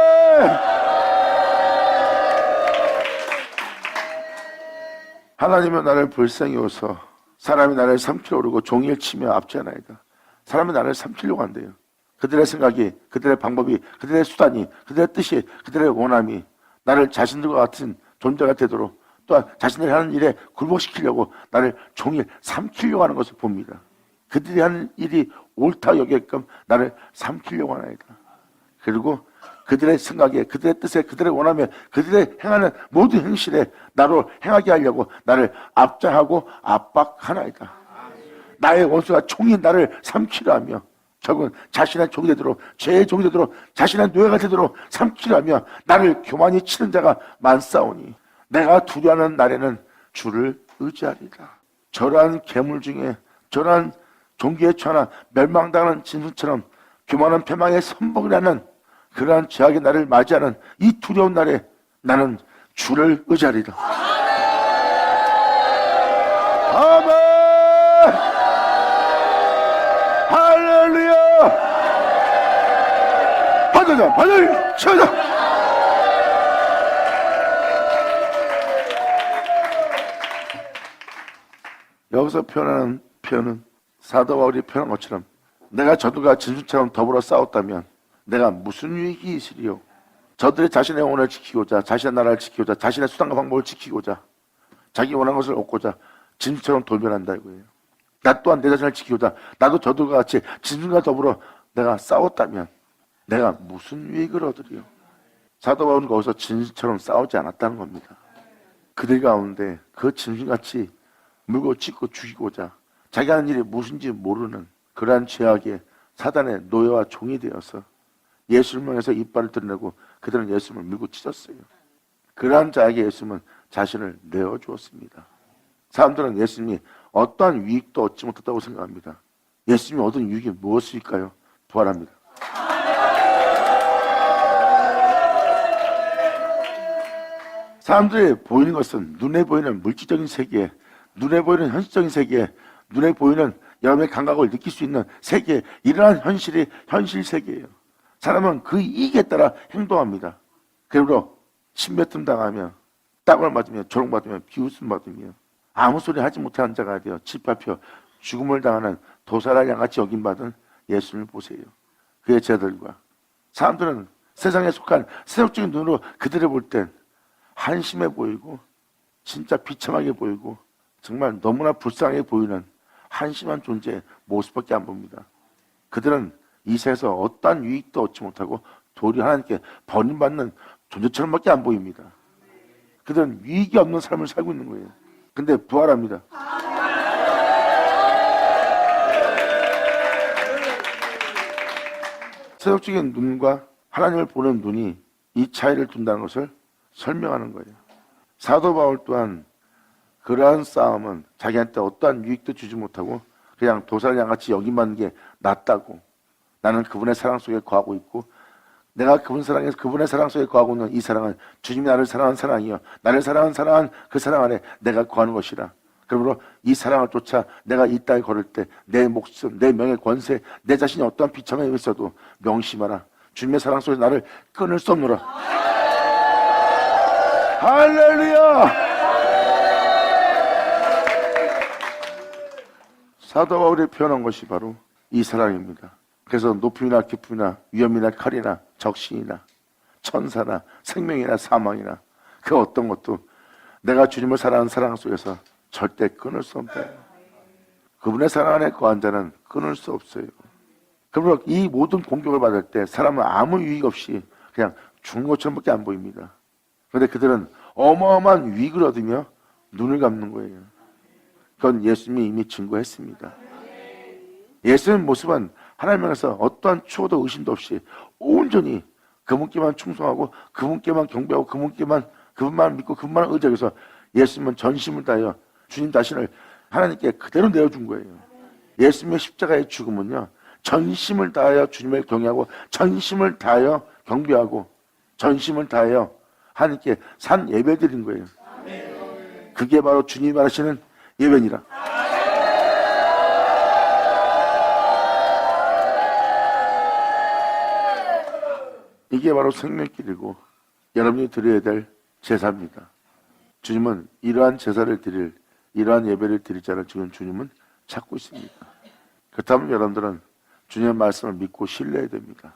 [SPEAKER 1] 하나님은 나를 불쌍히 여기서 사람이 나를 삼키려 오르고 종일 치며 앞지하나이다. 사람이 나를 삼키려고 한대요. 그들의 생각이, 그들의 방법이, 그들의 수단이, 그들의 뜻이, 그들의 원함이 나를 자신들과 같은 존재가 되도록 또한 자신들이 하는 일에 굴복시키려고 나를 종일 삼키려고 하는 것을 봅니다. 그들이 하는 일이 옳다 여기게끔 나를 삼키려고 하나이다. 그리고 그들의 생각에, 그들의 뜻에, 그들의 원함에, 그들의 행하는 모든 행실에 나로 행하게 하려고 나를 압장하고 압박하나이다. 나의 원수가 총이 나를 삼키려 하며 결국은 자신의 종이 되도록, 죄의 종이 되도록, 자신의 노예가 되도록 삼키려 하며 나를 교만히 치는 자가 많사오니 내가 두려워하는 날에는 주를 의지하리라. 저러한 괴물 중에, 저러한 종기에 처한 멸망당하는 진수처럼 교만한 패망의 선봉이라는 그러한 죄악의 날을 맞이하는 이 두려운 날에 나는 주를 의지하리라. 아멘. 할렐루야. 받아자, 받아자, 쳐자. 여기서 표현하는 표현은 사도 바울이 표현한 것처럼 내가 저들과 진수처럼 더불어 싸웠다면 내가 무슨 유익이 있으리요? 저들이 자신의 영혼을 지키고자, 자신의 나라를 지키고자, 자신의 수단과 방법을 지키고자, 자기 원하는 것을 얻고자 진수처럼 돌변한다 이거예요. 나 또한 내 자신을 지키고자, 나도 저들과 같이 진수과 더불어 내가 싸웠다면 내가 무슨 유익을 얻으리요? 사도 바울은 거기서 진수처럼 싸우지 않았다는 겁니다. 그들 가운데 그 진수같이 물고 찢고 죽이고자 자기 하는 일이 무엇인지 모르는 그러한 죄악의 사단의 노예와 종이 되어서 예수를 향해서 이빨을 드러내고 그들은 예수님을 물고 찢었어요. 그러한 자에게 예수님은 자신을 내어주었습니다. 사람들은 예수님이 어떠한 유익도 얻지 못했다고 생각합니다. 예수님이 얻은 유익이 무엇일까요? 부활합니다. 사람들이 보이는 것은 눈에 보이는 물질적인 세계, 눈에 보이는 현실적인 세계, 눈에 보이는 여러분의 감각을 느낄 수 있는 세계, 이러한 현실이 현실 세계예요. 사람은 그 이익에 따라 행동합니다. 그리고 침뱉음 당하며 딱을 맞으며 조롱받으며 비웃음 받으며 아무 소리 하지 못하는 자가 되어 짓밟혀 죽음을 당하는 도사라 양같이 여김받은 예수님을 보세요. 그의 제자들과 사람들은 세상에 속한 세속적인 눈으로 그들을 볼 땐 한심해 보이고 진짜 비참하게 보이고 정말 너무나 불쌍하게 보이는 한심한 존재의 모습밖에 안 봅니다. 그들은 이 세상에서 어떠한 유익도 얻지 못하고 도리어 하나님께 버림받는 존재처럼밖에 안 보입니다. 그들은 유익이 없는 삶을 살고 있는 거예요. 근데 부활합니다. 세속적인 눈과 하나님을 보는 눈이 이 차이를 둔다는 것을 설명하는 거예요. 사도 바울 또한 그러한 싸움은 자기한테 어떠한 유익도 주지 못하고 그냥 도사를 양같이 여김받는 게 낫다고, 나는 그분의 사랑 속에 거하고 있고 내가 그분의 사랑 속에 거하고 있는 이 사랑은 주님이 나를 사랑한 사랑이요 나를 사랑한 그 사랑 안에 내가 거하는 것이라. 그러므로 이 사랑을 쫓아 내가 이 땅에 걸을 때 내 목숨, 내 명예, 권세, 내 자신이 어떠한 비참함에 있어도 명심하라. 주님의 사랑 속에 나를 끊을 수 없노라. 할렐루야. 사도 바울이 표현한 것이 바로 이 사랑입니다. 그래서 높음이나 깊음이나 위험이나 칼이나 적신이나 천사나 생명이나 사망이나 그 어떤 것도 내가 주님을 사랑하는 사랑 속에서 절대 끊을 수 없다. 그분의 사랑 안에 거한 자는 끊을 수 없어요. 그러므로 이 모든 공격을 받을 때 사람은 아무 유익 없이 그냥 죽는 것처럼밖에 안 보입니다. 그런데 그들은 어마어마한 유익을 얻으며 눈을 감는 거예요. 그건 예수님이 이미 증거했습니다. 예수님의 모습은 하나님께서 어떠한 추호도 의심도 없이 온전히 그분께만 충성하고 그분께만 경배하고 그분만 믿고 그분만 의지해서 예수님은 전심을 다하여 주님 자신을 하나님께 그대로 내어준 거예요. 예수님의 십자가의 죽음은요, 전심을 다하여 주님을 경외하고 전심을 다하여 경배하고 전심을 다하여 하나님께 산 예배드린 거예요. 그게 바로 주님이 말하시는 예배니라. 이게 바로 생명길이고 여러분이 드려야 될 제사입니다. 주님은 이러한 제사를 드릴, 이러한 예배를 드릴 자를 지금 주님은 찾고 있습니다. 그렇다면 여러분들은 주님의 말씀을 믿고 신뢰해야 됩니다.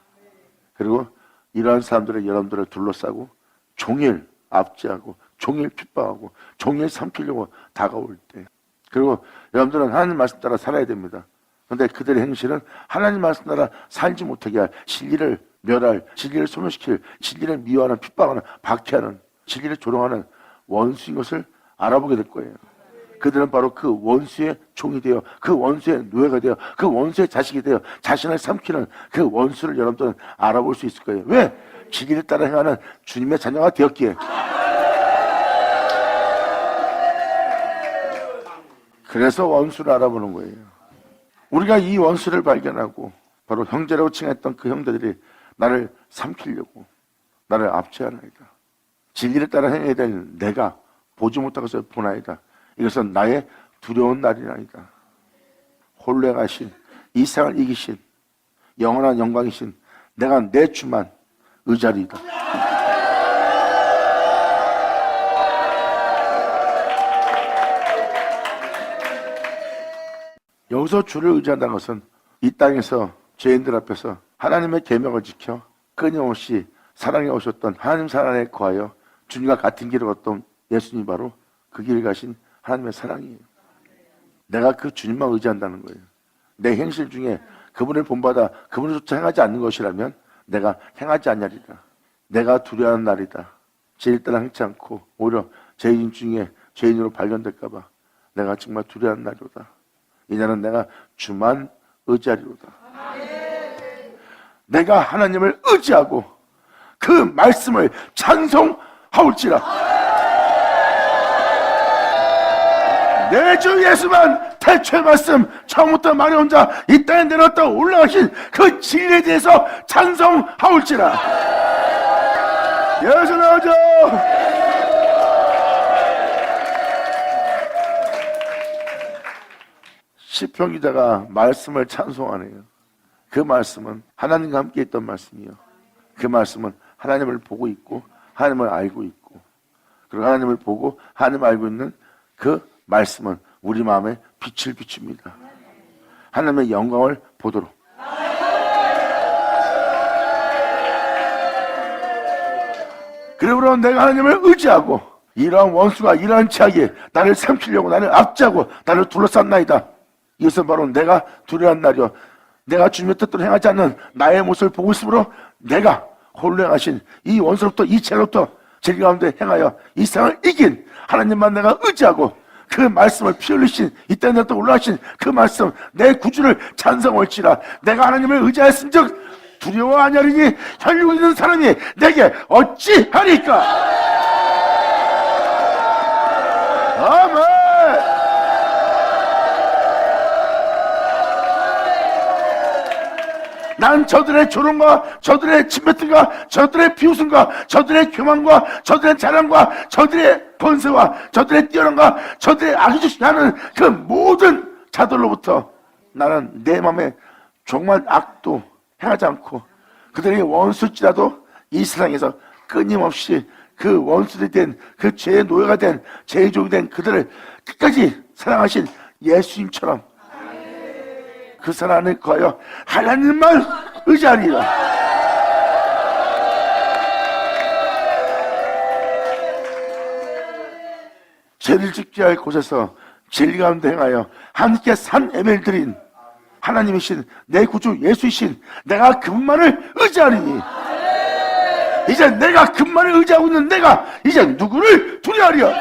[SPEAKER 1] 그리고 이러한 사람들의 여러분들을 둘러싸고 종일 압제하고 종일 핍박하고 종일 삼키려고 다가올 때, 그리고 여러분들은 하나님 말씀 따라 살아야 됩니다. 그런데 그들의 행실은 하나님 말씀 따라 살지 못하게 할, 진리를 멸할, 진리를 소멸시킬, 진리를 미워하는, 핍박하는, 박해하는, 진리를 조롱하는 원수인 것을 알아보게 될 거예요. 그들은 바로 그 원수의 종이 되어, 그 원수의 노예가 되어, 그 원수의 자식이 되어 자신을 삼키는 그 원수를 여러분들은 알아볼 수 있을 거예요. 왜? 진리를 따라 행하는 주님의 자녀가 되었기에. 그래서 원수를 알아보는 거예요. 우리가 이 원수를 발견하고 바로 형제라고 칭했던 그 형제들이 나를 삼키려고 나를 압제하나이다. 진리를 따라 행해야 될 내가 보지 못하고서 보나이다. 이것은 나의 두려운 날이나이다. 홀로 행하신, 이 세상을 이기신, 영원한 영광이신 내가 내 주만 의지하리이다. 여기서 주를 의지한다는 것은 이 땅에서 죄인들 앞에서 하나님의 계명을 지켜 끊임없이 사랑해 오셨던 하나님 사랑에 거하여 주님과 같은 길을 걷던 예수님이 바로 그 길을 가신 하나님의 사랑이에요. 내가 그 주님만 의지한다는 거예요. 내 행실 중에 그분을 본받아 그분조차 행하지 않는 것이라면 내가 행하지 않냐리다. 내가 두려워하는 날이다. 죄를 따라 행치 않고 오히려 죄인 중에 죄인으로 발견될까 봐 내가 정말 두려워하는 날이로다. 이날은 내가 주만 의지하리로다. 내가 하나님을 의지하고 그 말씀을 찬송하올지라. 내 주 예수만 태초의 말씀 처음부터 말해온 자 이 땅에 내려왔다 올라가신 그 진리에 대해서 찬송하올지라. 예수 나오죠. 시편 기자가 말씀을 찬송하네요. 그 말씀은 하나님과 함께 있던 말씀이요. 그 말씀은 하나님을 보고 있고 하나님을 알고 있고, 그리고 하나님을 보고 하나님을 알고 있는 그 말씀은 우리 마음에 빛을 비춥니다. 하나님의 영광을 보도록. 그러므로 내가 하나님을 의지하고 이러한 원수가 이러한 죄악이 나를 삼키려고 나를 압제하고 나를 둘러쌌나이다. 이것은 바로 내가 두려워한 날이요, 내가 주님의 뜻대로 행하지 않는 나의 모습을 보고 있으므로 내가 홀로 행하신 이 원수로부터 이 죄로부터 제 가운데 행하여 이 세상을 이긴 하나님만 내가 의지하고 그 말씀을 피 흘리신 이 땅에 또 올라가신 그 말씀 내 구주를 찬송할지라. 내가 하나님을 의지하였은즉 두려워하냐리니 혈육 있는 사람이 내게 어찌하리까. 아멘. 난 저들의 조롱과 저들의 침뱉음과 저들의 비웃음과 저들의 교만과 저들의 자랑과 저들의 권세와 저들의 뛰어남과 저들의 악의적하는 그 모든 자들로부터 나는 내 마음에 정말 악도 행하지 않고 그들이 원수일지라도 이 세상에서 끊임없이 그 원수들이 된 그 죄의 노예가 된 죄의 종이 된 그들을 끝까지 사랑하신 예수님처럼 그 사랑을 거하여 하나님만 의지하리라. 죄를 짓게 할 곳에서 진리 가운데 행하여 함께 산 예배를 드린 하나님이신 내 구주 예수이신 내가 그분만을 의지하리니 이제 내가 그분만을 의지하고 있는 내가 이제 누구를 두려워하리요?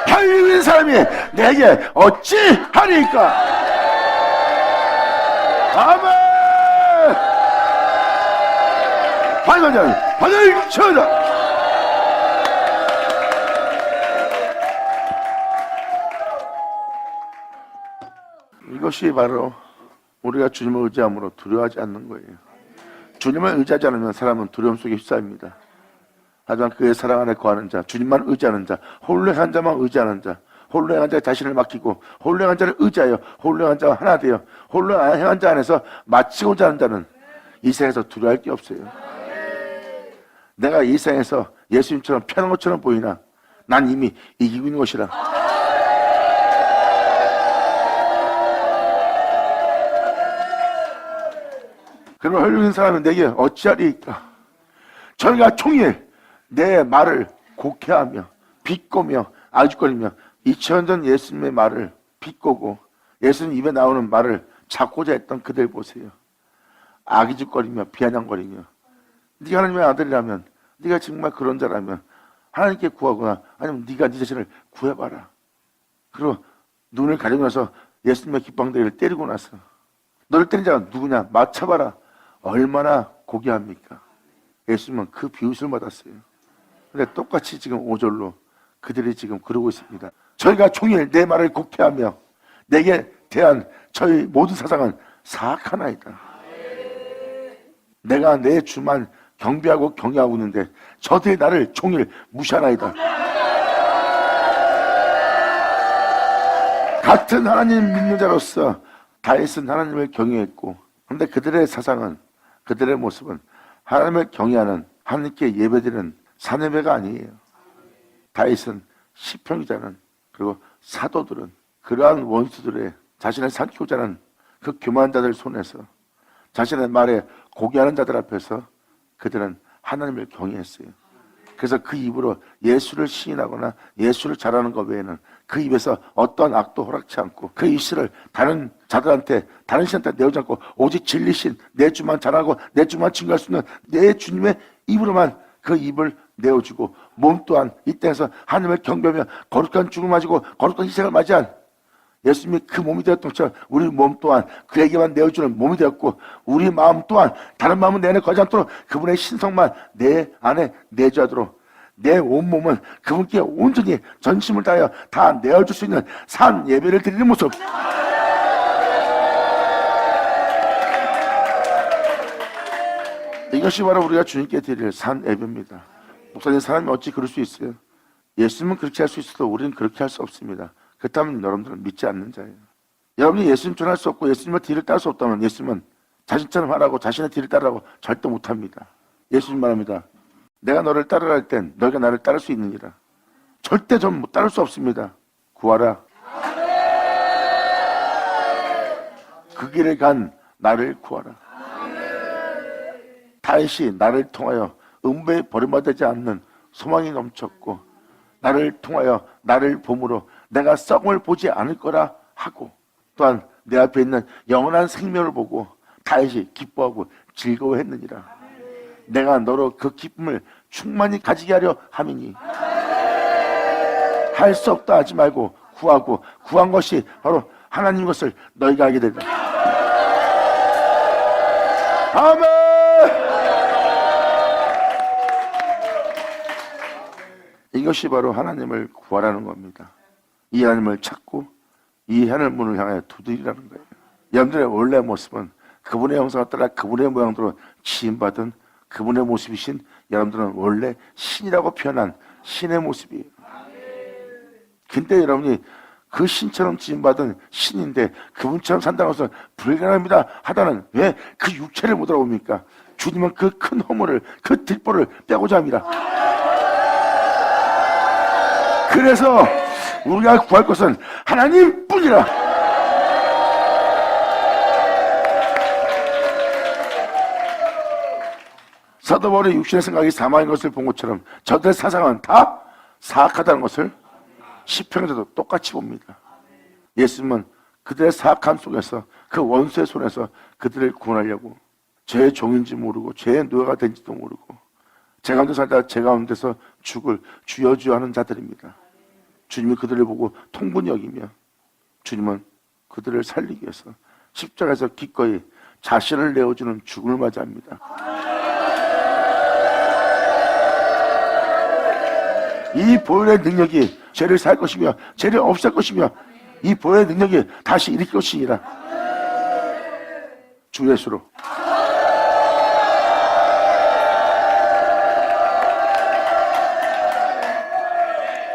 [SPEAKER 1] 팔 있는 사람이 내게 어찌하리까? 아멘. 받은 자는 받을 쳐다. 이것이 바로 우리가 주님을 의지함으로 두려워하지 않는 거예요. 주님을 의지하지 않으면 사람은 두려움 속에 휩싸입니다. 하지만 그의 사랑 안에 거하는 자, 주님만 의지하는 자, 홀로 행한 자만 의지하는 자, 홀로 행한 자에 자신을 맡기고 홀로 행한 자를 의지하여 홀로 행한 자와 하나 되어 홀로 행한 자 안에서 마치고자 하는 자는 이 세상에서 두려워할 게 없어요. 내가 이 세상에서 예수님처럼 편한 것처럼 보이나 난 이미 이기고 있는 것이라. 그러면 헐리는 사람은 내게 어찌하리이까? 저희가 총일 내 말을 곡해하며 비꼬며 아죽거리며 2000년 전 예수님의 말을 비꼬고 예수님 입에 나오는 말을 찾고자 했던 그들 보세요. 아기죽거리며 비아냥거리며 네가 하나님의 아들이라면 네가 정말 그런 자라면 하나님께 구하거나 아니면 네가 네 자신을 구해봐라. 그리고 눈을 가리고 나서 예수님의 깃방대기를 때리고 나서 너를 때린 자가 누구냐 맞춰봐라. 얼마나 고귀합니까? 예수님은 그 비웃을 받았어요. 근데 똑같이 지금 5절로 그들이 지금 그러고 있습니다. 저희가 종일 내 말을 곡해하며 내게 대한 저희 모든 사상은 사악하나이다. 내가 내 주만 경배하고 경외하고 있는데 저들이 나를 종일 무시하나이다. 같은 하나님 믿는 자로서 다윗은 하나님을 경외했고 그런데 그들의 사상은 그들의 모습은 하나님을 경외하는 하나님께 예배드리는 사내배가 아니에요. 다윗은 시편 기자는 그리고 사도들은 그러한 원수들의 자신을 삼키고자 하는 그 교만한 자들 손에서 자신의 말에 고개하는 자들 앞에서 그들은 하나님을 경외했어요. 그래서 그 입으로 예수를 시인하거나 예수를 잘하는 것 외에는 그 입에서 어떠한 악도 허락치 않고 그 입술을 다른 자들한테 다른 신한테 내오지 않고 오직 진리신 내 주만 잘하고 내 주만 증거할 수 있는 내 주님의 입으로만 그 입을 내어주고 몸 또한 이 땅에서 하나님을 경배하며 거룩한 죽음을 맞이고 거룩한 희생을 맞이한 예수님이 그 몸이 되었던 것처럼 우리 몸 또한 그에게만 내어주는 몸이 되었고 우리 마음 또한 다른 마음은 내 안에 거하지 않도록 그분의 신성만 내 안에 내주하도록 내 온몸은 그분께 온전히 전심을 다하여 다 내어줄 수 있는 산 예배를 드리는 모습. 이것이 바로 우리가 주님께 드릴 산 예배입니다. 목사님 사람이 어찌 그럴 수 있어요? 예수님은 그렇게 할 수 있어도 우리는 그렇게 할 수 없습니다. 그렇다면 여러분들은 믿지 않는 자예요. 여러분이 예수님 전할 수 없고 예수님의 뒤를 따를 수 없다면 예수님은 자신처럼 하라고 자신의 뒤를 따르라고 절대 못합니다. 예수님 말합니다. 내가 너를 따르라 할 땐 너희가 나를 따를 수 있느니라. 절대 전 못 따를 수 없습니다. 구하라. 그 길을 간 나를 구하라. 다윗이 나를 통하여 음부에 버림받지 않는 소망이 넘쳤고 나를 통하여 나를 봄으로 내가 썩음을 보지 않을 거라 하고 또한 내 앞에 있는 영원한 생명을 보고 다윗이 기뻐하고 즐거워했느니라. 내가 너로 그 기쁨을 충만히 가지게 하려 함이니 할 수 없다 하지 말고 구하고 구한 것이 바로 하나님 것을 너희가 알게 되리라. 아멘. 이것이 바로 하나님을 구하라는 겁니다. 이 하나님을 찾고 이 하늘문을 향해 두드리라는 거예요. 여러분들의 원래 모습은 그분의 형상을 따라 그분의 모양대로 지음받은 그분의 모습이신 여러분들은 원래 신이라고 표현한 신의 모습이에요. 근데 여러분이 그 신처럼 지음받은 신인데 그분처럼 산다는 것은 불가능합니다 하다는 왜 그 육체를 못 알아봅니까? 주님은 그 큰 허물을 그 들보를 빼고자 합니다. 그래서 우리가 구할 것은 하나님뿐이라. 사도 바울의 육신의 생각이 사망인 것을 본 것처럼 저들의 사상은 다 사악하다는 것을 시편에서도 똑같이 봅니다. 예수님은 그들의 사악함 속에서 그 원수의 손에서 그들을 구원하려고 죄의 종인지 모르고 죄의 노예가 된지도 모르고 제 가운데 살다 제 가운데서 죽을 주여 주여 하는 자들입니다. 주님이 그들을 보고 통분히 여기며 주님은 그들을 살리기 위해서 십자가에서 기꺼이 자신을 내어주는 죽음을 맞이합니다. 이 보혈의 능력이 죄를 살 것이며 죄를 없앨 것이며 이 보혈의 능력이 다시 일으킬 것이니라. 주 예수로.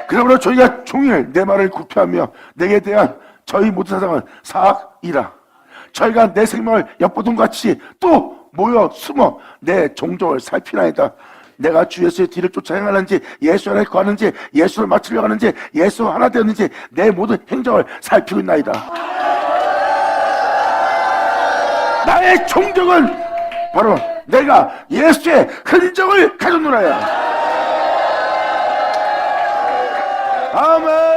[SPEAKER 1] 그러므로 저희가 종일 내 말을 굽혀하며 내게 대한 저희 모든 사상은 사악이라. 저희가 내 생명을 엿보든같이 또 모여 숨어 내 종족을 살피나이다. 내가 주 예수의 뒤를 쫓아 행하는지 예수 안에 거하는지 예수를 맞추려고 하는지 예수 하나 되었는지 내 모든 행정을 살피고 있나이다. 나의 종족은 바로 내가 예수의 흔적을 가졌노라야. 아멘.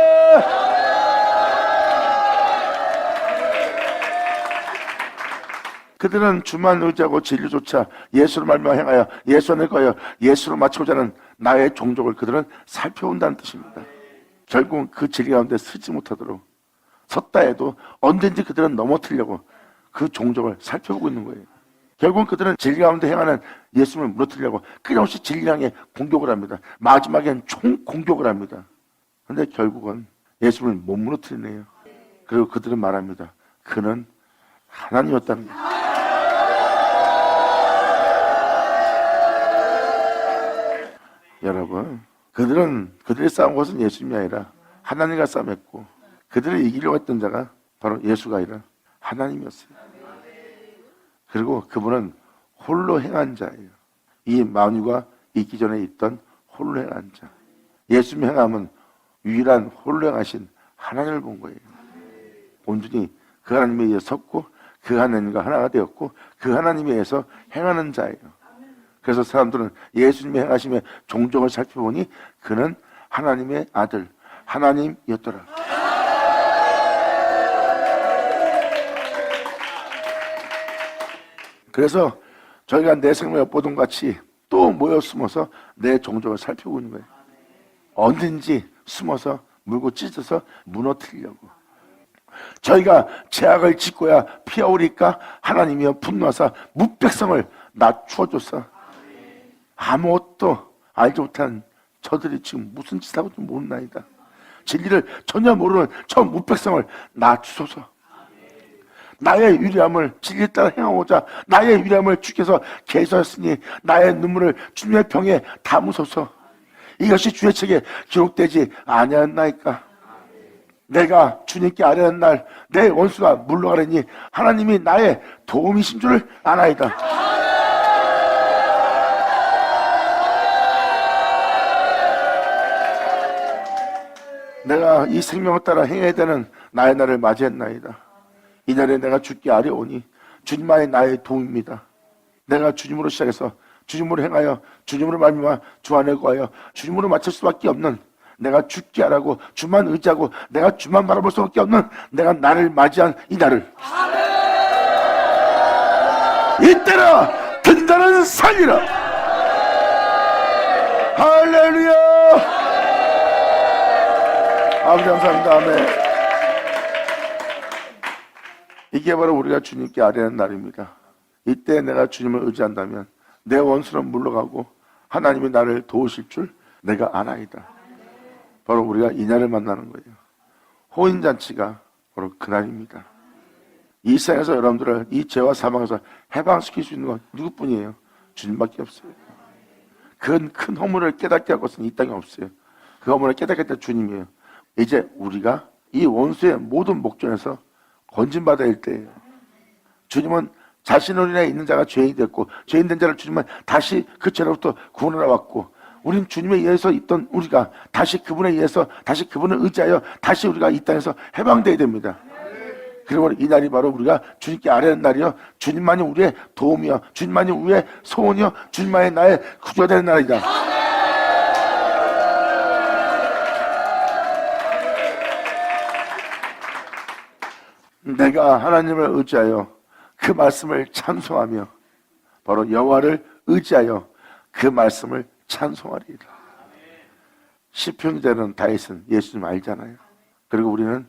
[SPEAKER 1] 그들은 주만 의지하고 진리조차 예수를 말미암아 행하여 예수 안에 거하여 예수를 마치고자 하는 나의 종족을 그들은 살펴온다는 뜻입니다. 결국은 그 진리 가운데 서지 못하도록 섰다 해도 언젠지 그들은 넘어뜨리려고 그 종족을 살펴보고 있는 거예요. 결국은 그들은 진리 가운데 행하는 예수님을 무너뜨리려고 끊임없이 진리 향해 공격을 합니다. 마지막엔 총 공격을 합니다. 그런데 결국은 예수님을 못 무너뜨리네요. 그리고 그들은 말합니다. 그는 하나님이었다는 거예요. 여러분, 그들이 싸운 것은 예수님이 아니라 하나님과 싸움했고 그들을 이기려고 했던 자가 바로 예수가 아니라 하나님이었어요. 그리고 그분은 홀로 행한 자예요. 이 만유가 있기 전에 있던 홀로 행한 자. 예수님의 행함은 유일한 홀로 행하신 하나님을 본 거예요. 온전히 그 하나님에 의해 섰고 그 하나님과 하나가 되었고 그 하나님에 의해서 행하는 자예요. 그래서 사람들은 예수님의 행하심의 종족을 살펴보니 그는 하나님의 아들, 하나님이었더라. 그래서 저희가 내 생명을 엿보던 같이 또 모여 숨어서 내 종족을 살펴보고 있는 거예요. 언제든지 숨어서 물고 찢어서 무너뜨리려고. 저희가 죄악을 짓고야 피하오리까 하나님이여 분노하사 무백성을 낮추어줘서 아무것도 알지 못한 저들이 지금 무슨 짓을 하고 좀 모르나이다. 진리를 전혀 모르는 저 무백성을 낮추소서. 나의 유리함을 진리 따라 행하고자 나의 유리함을 주께서 계수하였으니 나의 눈물을 주님의 병에 담으소서. 이것이 주의 책에 기록되지 아니하였나이까. 내가 주님께 아뢰는 날 내 원수가 물러가려니 하나님이 나의 도움이신 줄을 아나이다. 내가 이 생명을 따라 행해야 되는 나의 날을 맞이했나이다. 이 날에 내가 주께 아뢰오니 주님만이 나의 도움입니다. 내가 주님으로 시작해서 주님으로 행하여 주님으로 말미암아 주 안에 거하여 주님으로 맞출 수밖에 없는, 내가 주께 하라고 주만 의지하고 내가 주만 바라볼 수밖에 없는 내가 나를 맞이한 이 날을 이때라 든다는 살리라. 할렐루야. 아버지 감사합니다. 아멘. 이게 바로 우리가 주님께 아뢰는 날입니다. 이때 내가 주님을 의지한다면 내 원수는 물러가고 하나님이 나를 도우실 줄 내가 아나이다. 바로 우리가 이 날을 만나는 거예요. 호인잔치가 바로 그날입니다. 이 세상에서 여러분들을 이 죄와 사망에서 해방시킬 수 있는 건 누구뿐이에요? 주님밖에 없어요. 큰 허물을 깨닫게 할 것은 이 땅에 없어요. 그 허물을 깨닫게 할 때 주님이에요. 이제 우리가 이 원수의 모든 목전에서 건진받아야 할 때예요. 주님은 자신을 인해 있는 자가 죄인이 됐고 죄인 된 자를 주님은 다시 그 죄로부터 구원하러 왔고, 우린 주님에 의해서 있던 우리가 다시 그분에 의해서 다시 그분을 의지하여 다시 우리가 이 땅에서 해방되어야 됩니다. 그리고 이 날이 바로 우리가 주님께 아뢰는 날이요, 주님만이 우리의 도움이요, 주님만이 우리의 소원이요, 주님만이 나의 구주가 되는 날이다. 내가 하나님을 의지하여 그 말씀을 찬송하며 바로 여호와를 의지하여 그 말씀을 찬송하리라. 시편기자는 다윗은 예수님 알잖아요. 그리고 우리는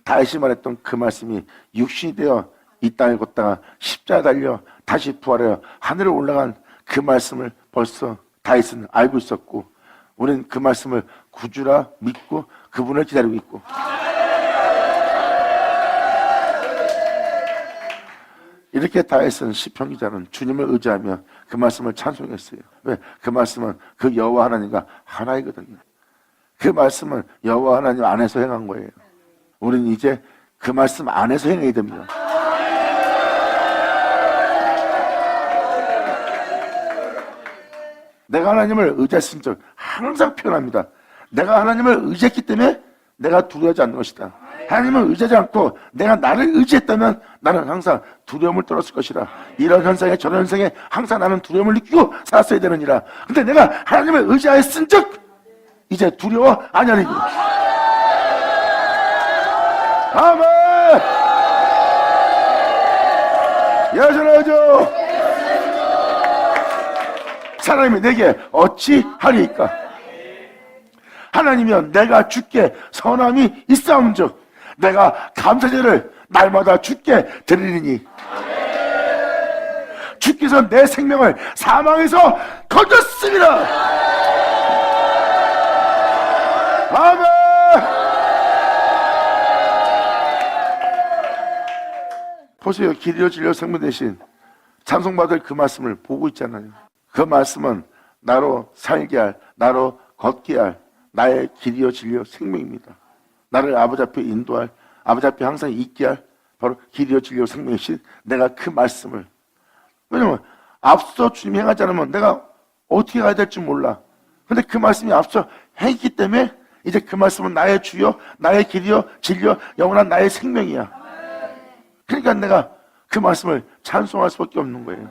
[SPEAKER 1] 다윗이 말했던 그 말씀이 육신이 되어 이 땅에 걷다가 십자가 달려 다시 부활하여 하늘에 올라간 그 말씀을 벌써 다윗은 알고 있었고, 우리는 그 말씀을 구주라 믿고 그분을 기다리고 있고, 이렇게 다윗은 시편기자는 주님을 의지하며 그 말씀을 찬송했어요. 왜? 그 말씀은 그 여호와 하나님과 하나이거든요. 그 말씀은 여호와 하나님 안에서 행한 거예요. 우리는 이제 그 말씀 안에서 행해야 됩니다. 내가 하나님을 의지했은 적 항상 표현합니다. 내가 하나님을 의지했기 때문에 내가 두려워하지 않는 것이다. 하나님을 의지하지 않고 내가 나를 의지했다면 나는 항상 두려움을 떨었을 것이라. 이런 현상에 저런 현상에 항상 나는 두려움을 느끼고 살았어야 되느니라. 근데 내가 하나님을 의지하였은 적 이제 두려워 아니하리니. 아멘. 여전하죠. 사람이 내게 어찌하리이까. 하나님이여 내가 주께 선함이 있사온즉 내가 감사제를 날마다 주께 드리리니 주께서 내 생명을 사망에서 건졌습니다. 아멘. 보세요. 길이요 진리요 생명 대신 찬송받을 그 말씀을 보고 있잖아요. 그 말씀은 나로 살게 할, 나로 걷게 할 나의 길이요 진리요 생명입니다. 나를 아버지 앞에 인도할, 아버지 앞에 항상 있게 할 바로 길이요 진리요 생명이신 내가 그 말씀을, 왜냐면 앞서 주님이 행하지 않으면 내가 어떻게 가야 될지 몰라. 근데 그 말씀이 앞서 행했기 때문에 이제 그 말씀은 나의 주요, 나의 길이요 진리요 영원한 나의 생명이야. 그러니까 내가 그 말씀을 찬송할 수밖에 없는 거예요.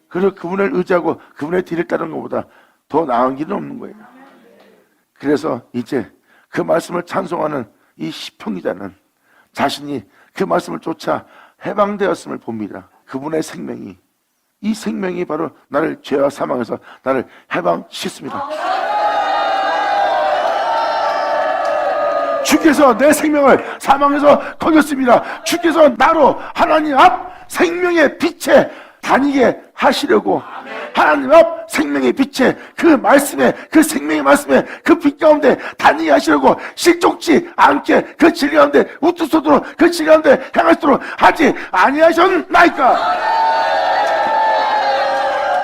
[SPEAKER 1] 그리고 그분을 의지하고 그분의 뒤를 따르는 것보다 더 나은 길은 없는 거예요. 그래서 이제 그 말씀을 찬송하는 이 시편기자는 자신이 그 말씀을 쫓아 해방되었음을 봅니다. 그분의 생명이, 이 생명이 바로 나를 죄와 사망에서 나를 해방시켰습니다. 주께서 내 생명을 사망에서 건졌습니다. 주께서 나로 하나님 앞 생명의 빛에 다니게 하시려고, 하나님 앞 생명의 빛에 그 말씀에, 그 생명의 말씀에 그 빛 가운데 다니게 하시려고 실족지 않게 그 진리 가운데 우투소도록 그 진리 가운데 행하시도록 하지 아니하셨나이까.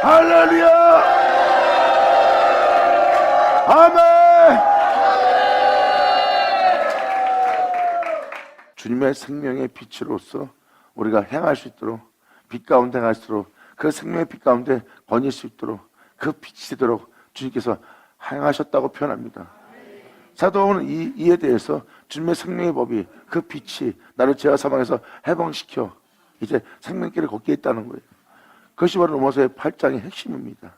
[SPEAKER 1] 할렐루야. 아멘. 주님의 생명의 빛으로서 우리가 행할 수 있도록, 빛 가운데 행할 수 있도록, 그 생명의 빛 가운데 거닐 수 있도록 그 빛이 되도록 주님께서 행하셨다고 표현합니다. 사도 바울은 이에 대해서 주님의 생명의 법이, 그 빛이 나를 죄와 사망에서 해방시켜 이제 생명길을 걷게 했다는 거예요. 그것이 바로 로마서의 8장의 핵심입니다.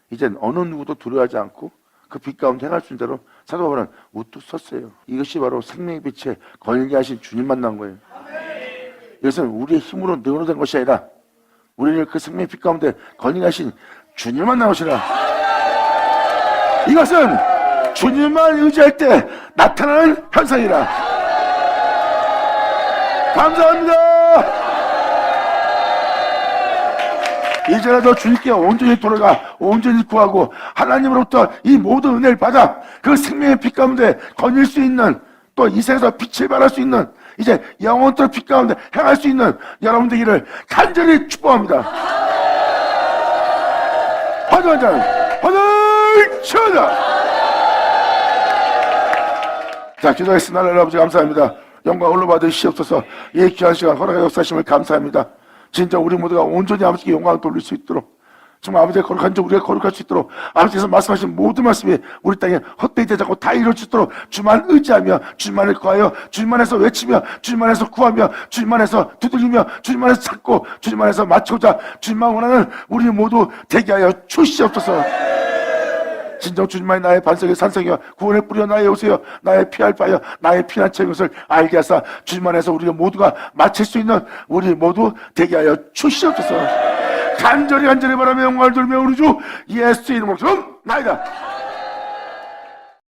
[SPEAKER 1] 이젠 어느 누구도 두려워하지 않고 그 빛 가운데 행할 수 있는 대로 사도 바울은 우뚝 섰어요. 이것이 바로 생명의 빛에 거닐게 하신 주님 만난 거예요. 이것은 우리의 힘으로 능으로 된 것이 아니라 우리를 그 생명의 빛 가운데 거닐게 하신 주님만 나오시라. 이것은 주님만 의지할 때 나타나는 현상이라. 감사합니다. 이제라도 주님께 온전히 돌아가 온전히 구하고 하나님으로부터 이 모든 은혜를 받아 그 생명의 빛 가운데 거닐 수 있는, 또 이 세상에서 빛을 발할 수 있는, 이제 영원토록 빛 가운데 행할 수 있는 여러분 되기를 간절히 축복합니다. 화두한잔 화들 쳐다. 자, 기도하겠습니다. 하나님 아버지 감사합니다. 영광 올로 받으시옵소서. 이 귀한 시간 허락해 역사하심을 감사합니다. 진짜 우리 모두가 온전히 아버지께 영광을 돌릴 수 있도록, 정말 아버지의 거룩한 자 우리가 거룩할 수 있도록, 아버지께서 말씀하신 모든 말씀이 우리 땅에 헛되이 되지 않고 다 이룰 수 있도록 주만 의지하며 주만을 구하여 주만에서 외치며 주만에서 구하며 주만에서 두들기며 주만에서 찾고 주만에서 맞추고자 주만 원하는 우리 모두 되게 하여 주시옵소서. 진정 주님만이 나의 반석의 산성이여 구원의 뿌리여 나의 요새여 나의 피할 바여 나의 피난처인 것을 알게 하사 주님 안에서 우리가 모두가 마칠 수 있는 우리 모두 되게 하여 주시옵소서. 간절히 바라며 영광을 돌며 우리 주 예수 이름으로 나이다.